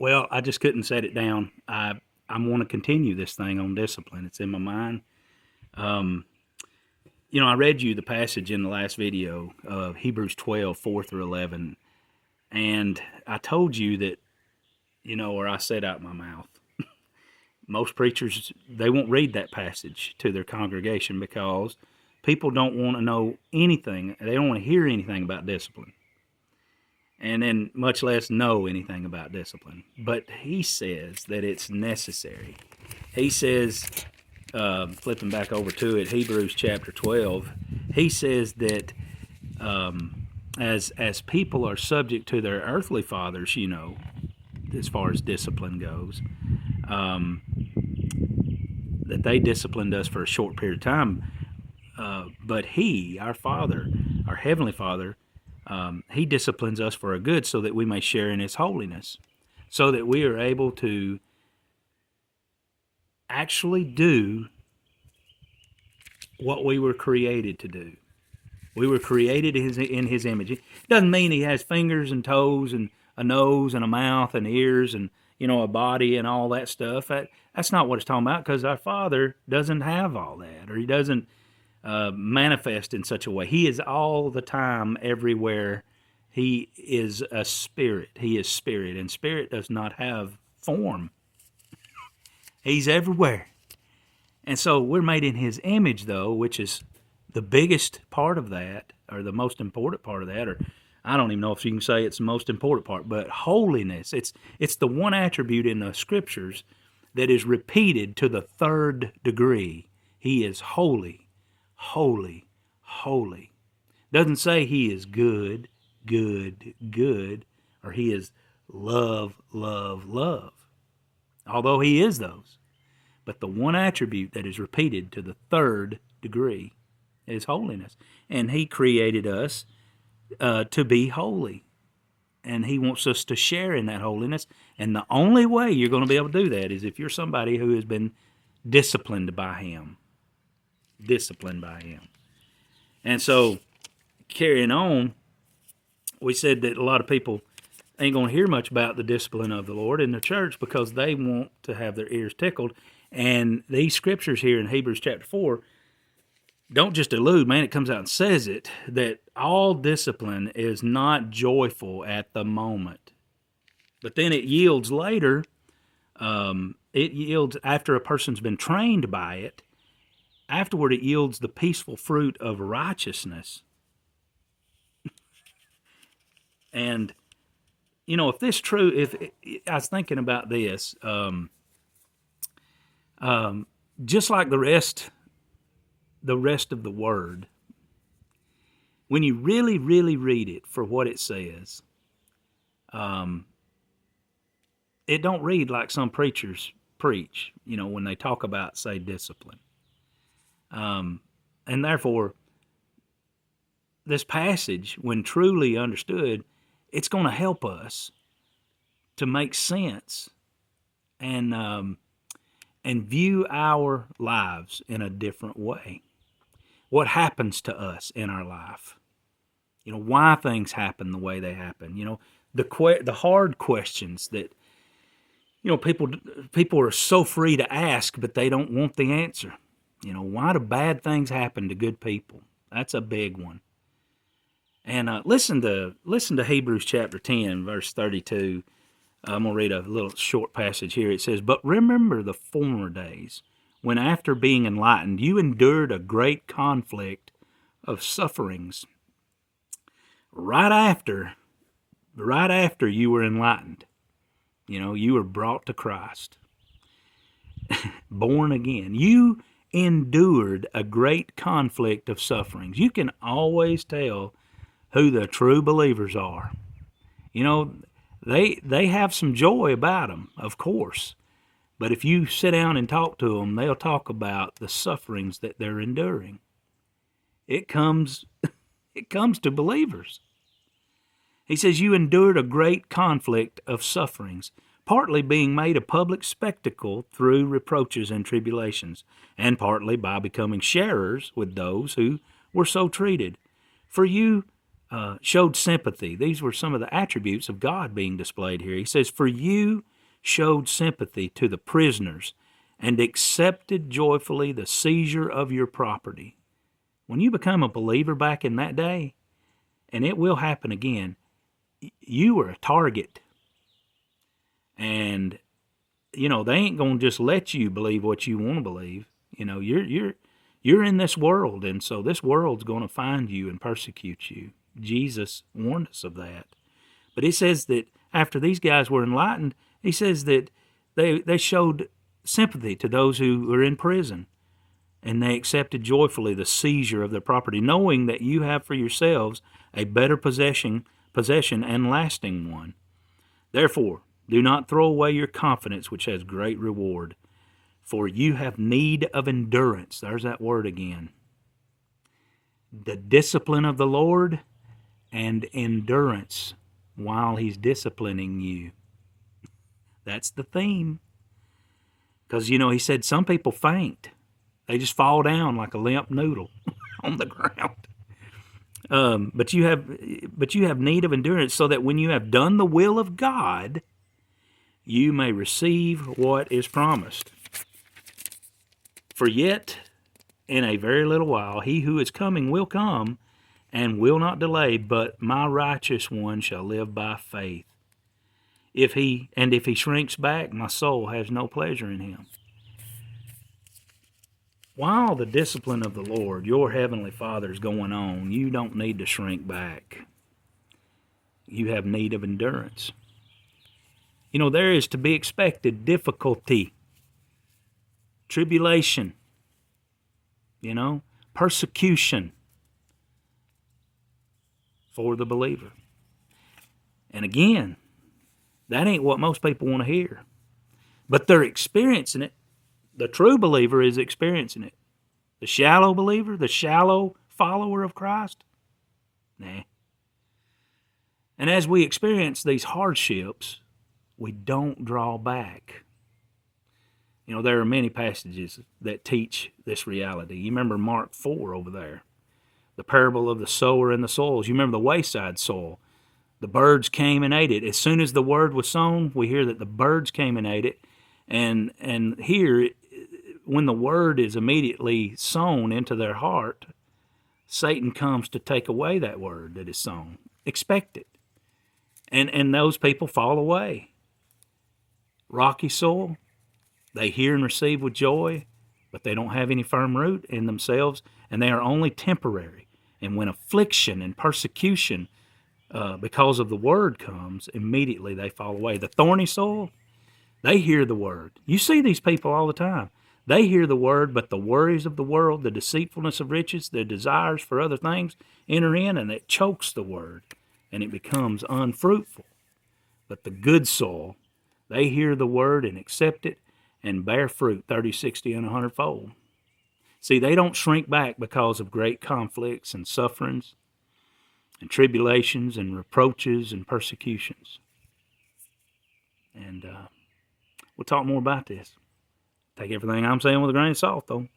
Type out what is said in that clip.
Well, I just couldn't set it down. I want to continue this thing on discipline. It's in my mind. Um, I read you the passage in the last video of Hebrews 12, 4 through 11, and I told you that, or I said out my mouth, most preachers, they won't read that passage to their congregation because people don't want to know anything. They don't want to hear anything about discipline, and then much less know anything about discipline. But he says that it's necessary. He says, flipping back over to it, Hebrews chapter 12, he says that as people are subject to their earthly fathers, as far as discipline goes, um, that they disciplined us for a short period of time. But he, our Father, our Heavenly Father, he disciplines us for a good so that we may share in his holiness, so that we are able to actually do what we were created to do. We were created in his image. It doesn't mean he has fingers and toes and a nose and a mouth and ears and a body and all that stuff. That's not what it's talking about, because our Father doesn't have all that, or he doesn't manifest in such a way. He is all the time, everywhere. He is a spirit. He is spirit, and spirit does not have form. He's everywhere. And so we're made in his image, though, which is the biggest part of that, or the most important part of that, or I don't even know if you can say it's the most important part, but holiness. It's the one attribute in the scriptures that is repeated to the third degree. He is holy, holy, holy. Doesn't say he is good, good, good, or he is love, love, love. Although he is those. But the one attribute that is repeated to the third degree is holiness. And he created us to be holy. And he wants us to share in that holiness. And the only way you're going to be able to do that is if you're somebody who has been disciplined by him. Disciplined by him. And so, carrying on, we said that a lot of people ain't going to hear much about the discipline of the Lord in the church because they want to have their ears tickled. And these scriptures here in Hebrews chapter 4 don't just allude, man, it comes out and says it, that all discipline is not joyful at the moment. But then it yields later. It yields after a person's been trained by it. Afterward, it yields the peaceful fruit of righteousness. And, if this true, if I was thinking about this, just like the rest of the Word, when you really, really read it for what it says, it don't read like some preachers preach, when they talk about, say, discipline. And therefore, this passage, when truly understood, it's going to help us to make sense and view our lives in a different way. What happens to us in our life? Why things happen the way they happen. The hard questions that people are so free to ask, but they don't want the answer. Why do bad things happen to good people? That's a big one. And listen to Hebrews chapter 10, verse 32. I'm going to read a little short passage here. It says, "But remember the former days, when after being enlightened, you endured a great conflict of sufferings." Right after you were enlightened, you were brought to Christ, born again. You endured a great conflict of sufferings. You can always tell who the true believers are. They have some joy about them, of course. But if you sit down and talk to them, they'll talk about the sufferings that they're enduring. It comes to believers. He says, you endured a great conflict of sufferings, partly being made a public spectacle through reproaches and tribulations, and partly by becoming sharers with those who were so treated. For you showed sympathy. These were some of the attributes of God being displayed here. He says, "For you showed sympathy to the prisoners and accepted joyfully the seizure of your property. When you become a believer back in that day, and it will happen again, you were a target. And they ain't gonna just let you believe what you want to believe. You're in this world, and so this world's gonna find you and persecute you. Jesus warned us of that. But he says that after these guys were enlightened, he says that they showed sympathy to those who were in prison, and they accepted joyfully the seizure of their property, knowing that you have for yourselves a better possession and lasting one. Therefore, do not throw away your confidence, which has great reward, for you have need of endurance. There's that word again. The discipline of the Lord and endurance while he's disciplining you. That's the theme. Because, he said some people faint. They just fall down like a limp noodle on the ground. But you have need of endurance, so that when you have done the will of God, you may receive what is promised. For yet in a very little while he who is coming will come, and will not delay, but my righteous one shall live by faith. If he shrinks back, my soul has no pleasure in him. While the discipline of the Lord, your heavenly Father, is going on, you don't need to shrink back. You have need of endurance. There is to be expected difficulty, tribulation, persecution for the believer. And again, that ain't what most people want to hear. But they're experiencing it. The true believer is experiencing it. The shallow believer, the shallow follower of Christ, nah. And as we experience these hardships, we don't draw back. There are many passages that teach this reality. You remember Mark 4 over there, the parable of the sower and the soils. You remember the wayside soil. The birds came and ate it. As soon as the word was sown, we hear that the birds came and ate it. And here, when the word is immediately sown into their heart, Satan comes to take away that word that is sown. Expect it. And those people fall away. Rocky soil, they hear and receive with joy, but they don't have any firm root in themselves, and they are only temporary. And when affliction and persecution because of the word comes, immediately they fall away. The thorny soil, they hear the word. You see these people all the time. They hear the word, but the worries of the world, the deceitfulness of riches, their desires for other things enter in, and it chokes the word, and it becomes unfruitful. But the good soil, they hear the word and accept it and bear fruit 30, 60, and 100-fold. See, they don't shrink back because of great conflicts and sufferings and tribulations and reproaches and persecutions. And we'll talk more about this. Take everything I'm saying with a grain of salt, though.